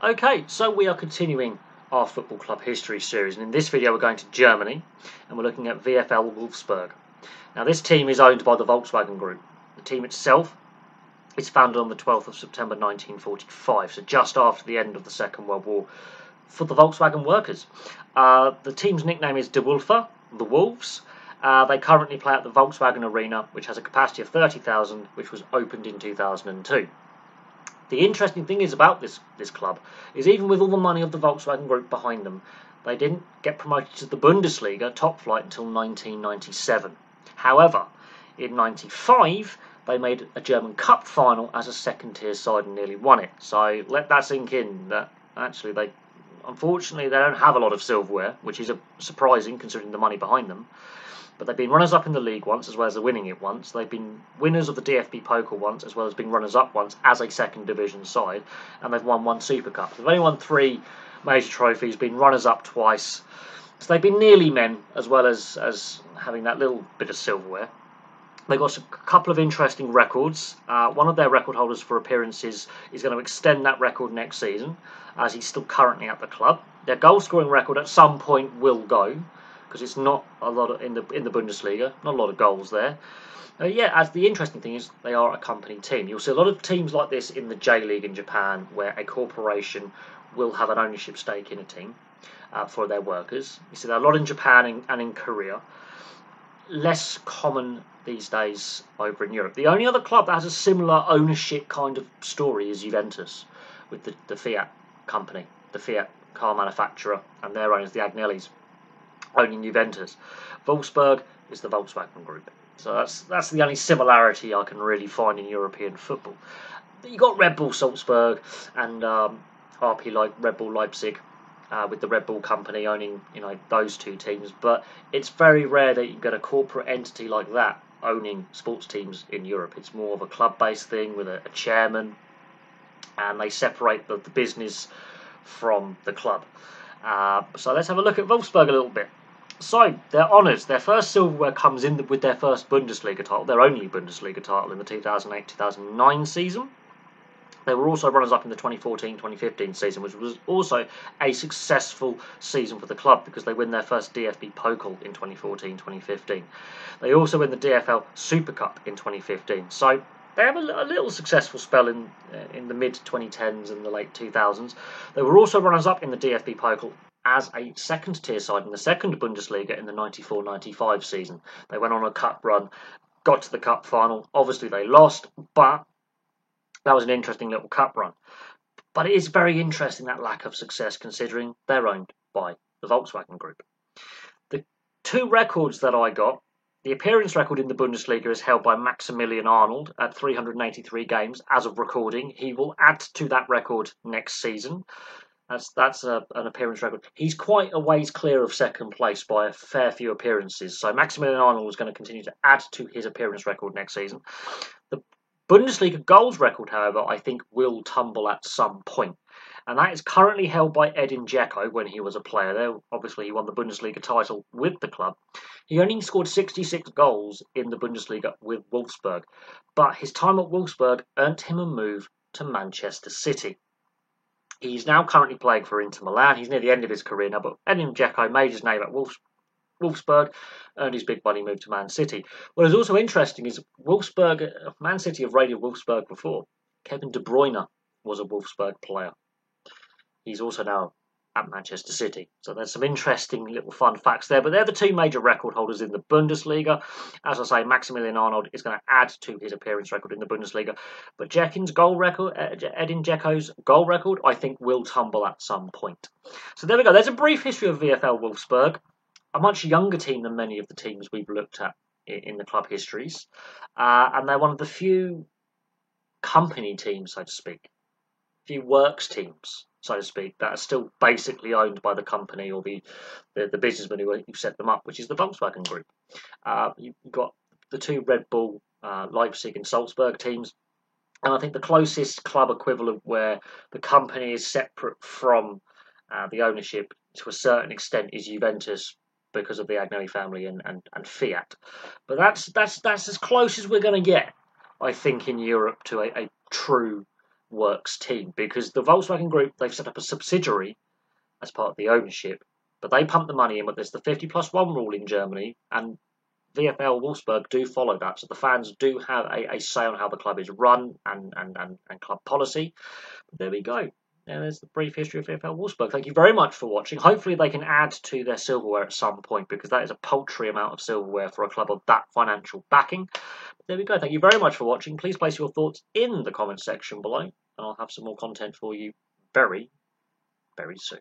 Okay, so we are continuing our football club history series, and in this video we're going to Germany, and we're looking at VfL Wolfsburg. Now this team is owned by the Volkswagen Group. The team itself is founded on the 12th of September 1945, so just after the end of the Second World War for the Volkswagen workers. The team's nickname is De Wolfer, the Wolves. They currently play at the Volkswagen Arena, which has a capacity of 30,000, which was opened in 2002. The interesting thing is about this club is even with all the money of the Volkswagen Group behind them, they didn't get promoted to the Bundesliga top flight until 1997. However, in 95 they made a German Cup final as a second tier side and nearly won it. So let that sink in that actually unfortunately they don't have a lot of silverware, which is surprising considering the money behind them. But they've been runners-up in the league once, as well as winning it once. They've been winners of the DFB Pokal once, as well as being runners-up once as a second division side. And they've won one Super Cup. They've only won 3 major trophies, been runners-up twice. So they've been nearly men, as well as having that little bit of silverware. They've got a couple of interesting records. One of their record holders for appearances is going to extend that record next season, as he's still currently at the club. Their goal-scoring record at some point will go, because it's not a lot in the Bundesliga, not a lot of goals there. As the interesting thing is, they are a company team. You'll see a lot of teams like this in the J League in Japan, where a corporation will have an ownership stake in a team for their workers. You see that a lot in Japan and in Korea. Less common these days over in Europe. The only other club that has a similar ownership kind of story is Juventus, with the Fiat company, the Fiat car manufacturer, and their owners, the Agnellis, owning Juventus. Wolfsburg is the Volkswagen Group. So that's the only similarity I can really find in European football. But you got Red Bull Salzburg and RB like Red Bull Leipzig, with the Red Bull company owning those two teams. But it's very rare that you get a corporate entity like that owning sports teams in Europe. It's more of a club-based thing with a chairman, and they separate the business from the club. So let's have a look at Wolfsburg a little bit. So, their honours, their first silverware comes in with their first Bundesliga title, their only Bundesliga title in the 2008-2009 season. They were also runners-up in the 2014-2015 season, which was also a successful season for the club because they win their first DFB Pokal in 2014-2015. They also win the DFL Super Cup in 2015. So, they have a little successful spell in the mid-2010s and the late 2000s. They were also runners-up in the DFB Pokal as a second-tier side in the second Bundesliga in the 94-95 season. They went on a cup run, got to the cup final. Obviously, they lost, but that was an interesting little cup run. But it is very interesting, that lack of success, considering they're owned by the Volkswagen Group. The 2 records that I got, the appearance record in the Bundesliga is held by Maximilian Arnold at 383 games as of recording. He will add to that record next season. That's an appearance record. He's quite a ways clear of second place by a fair few appearances. So Maximilian Arnold is going to continue to add to his appearance record next season. The Bundesliga goals record, however, I think will tumble at some point. And that is currently held by Edin Dzeko when he was a player there. Obviously, he won the Bundesliga title with the club. He only scored 66 goals in the Bundesliga with Wolfsburg. But his time at Wolfsburg earned him a move to Manchester City. He's now currently playing for Inter Milan. He's near the end of his career now, but Edin Dzeko made his name at Wolfsburg, earned his big money, moved to Man City. What is also interesting is Wolfsburg, Man City have raided Wolfsburg before. Kevin De Bruyne was a Wolfsburg player. He's also now at Manchester City. So there's some interesting little fun facts there. But they're the 2 major record holders in the Bundesliga. As I say, Maximilian Arnold is going to add to his appearance record in the Bundesliga. But Edin Dzeko's goal record, I think, will tumble at some point. So there we go. There's a brief history of VfL Wolfsburg. A much younger team than many of the teams we've looked at in the club histories. And they're one of the few company teams, so to speak. Few works teams, so to speak, that are still basically owned by the company or the businessmen who set them up, which is the Volkswagen Group. You've got the 2 Red Bull, Leipzig and Salzburg teams, and I think the closest club equivalent where the company is separate from the ownership to a certain extent is Juventus, because of the Agnelli family and Fiat. But that's as close as we're going to get, I think, in Europe to a true Works team, because the Volkswagen Group, they've set up a subsidiary as part of the ownership, but they pump the money in. But there's the 50+1 rule in Germany, and VfL Wolfsburg do follow that, so the fans do have a say on how the club is run and club policy. But there we go. And there's the brief history of VfL Wolfsburg. Thank you very much for watching. Hopefully they can add to their silverware at some point, because that is a paltry amount of silverware for a club of that financial backing. But there we go. Thank you very much for watching. Please place your thoughts in the comments section below, and I'll have some more content for you very, very soon.